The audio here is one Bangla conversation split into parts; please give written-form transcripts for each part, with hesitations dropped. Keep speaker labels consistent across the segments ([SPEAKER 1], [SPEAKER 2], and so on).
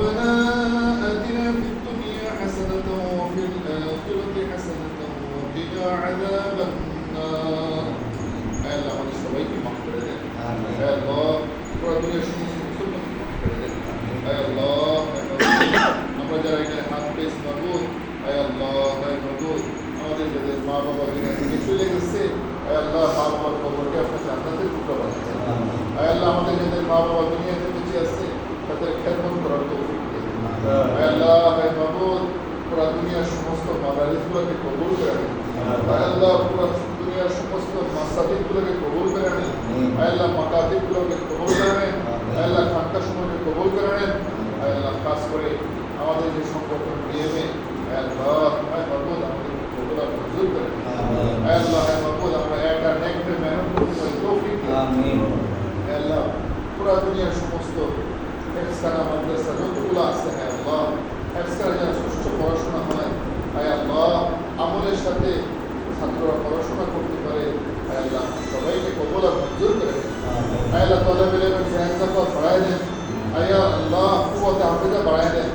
[SPEAKER 1] ربنا آتنا في الدنيا حسنة وفي الآخرة حسنة وقنا عذاب النار আল্লাহ আমাদের সবাইকে মাফ করে দেন আল্লাহ পুরো দুনিয়ার সমস্ত মুসলমানকে মাফ করে দেন আল্লাহ আমরা যারা এখানে হাত পেশ মাবুদ আল্লাহ মাবুদ আমাদের যাদের মা বাবা দুনিয়া থেকে চলে গেছে আল্লাহ মা বাবার কবরকে আপনার জান্নাতের টুকরা বানিয়েছেন আল্লাহ আমাদের যাদের মা বাবা দুনিয়াতে বেঁচে আছে তাদের খেদমত করার তৌফিক দিন আল্লাহ মাবুদ পুরো দুনিয়ার সমস্ত মাদারিসগুলোকে কবুল করে নেন আল্লাহ পুরো দুনিয়ার সমস্ত মাসাজিদগুলোকে কবুল করে নেন আল্লাহ মাকাতিবগুলোকে কবুল করে নেন আল্লাহ খানকাসমূহকে কবুল করে নেন আল্লাহ খাস করে আমাদের যে সংগঠন ডিএমএ আল্লাহ মাবুদ আমাদের কবুল আর মঞ্জুর করে আল্লাহ মাবুদ আমরা একটা নেকটে মেহনত করতে পারি তৌফিক দিন আল্লাহ পুরো দুনিয়ার সমস্ত হেফজখানা মাদ্রাসা যতগুলো আছে আল্লাহ হেফজখানা যেন সুষ্ঠু পড়াশোনা হয় আল্লাহ আমলের সাথে ছাত্ররা পড়াশোনা করতে পারে আল্লাহ সবাইকে কবুল আর মঞ্জুর করে আল্লাহ তলেবে ইলমের জাহাজা বাড়ায় দেন আল্লাহ কুওয়াতে হাফেজা বাড়ায় দেন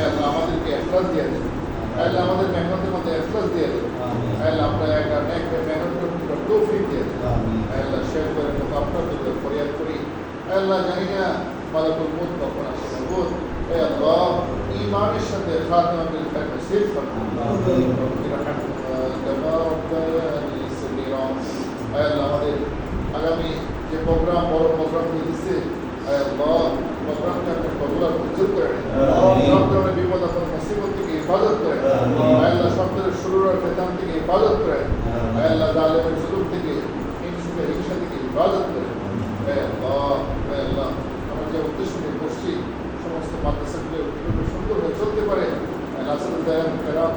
[SPEAKER 1] আল্লাহ আমাদেরকে ইখলাস দিয়ে দেন আল্লাহ আমাদের মেহনতের মধ্যে ইখলাস দিয়ে দেন আল্লাহ আমরা একটা নেক মেহনত করতে তৌফিক দিয়ে দেন আল্লাহ শেষ করে মতো আপনার বিরুদ্ধে ফরিয়াদ করি আল্লাহ জানি না মালাকুল মউত কখন আসে মাবুদ আল্লাহ ঈমানের সাথে খাতমা বিল খায়র নসিব ফরমান আল্লাহ আমাদের আগামী যে প্রোগ্রাম বড় প্রোগ্রাম দিয়েছে আল্লাহ প্রোগ্রামকে আপনি কবুল আর মঞ্জুর করে নেন সব ধরনের বিপদ আপদ মুসিবত থেকে হেফাজত করে আল্লাহ সব ধরনের শুরুর আর ফেতান থেকে হেফাজত করে আল্লাহ জালেমের জুলুম থেকে হিংসা হিংসা থেকে হেফাজত করে আল্লাহ আল্লাহ আমরা যে উদ্দেশ্য নিয়ে বসছি সমস্ত মাদ্রাসাগুলো সুন্দরভাবে চলতে পারে নাসিরুল দায়ান কেরাম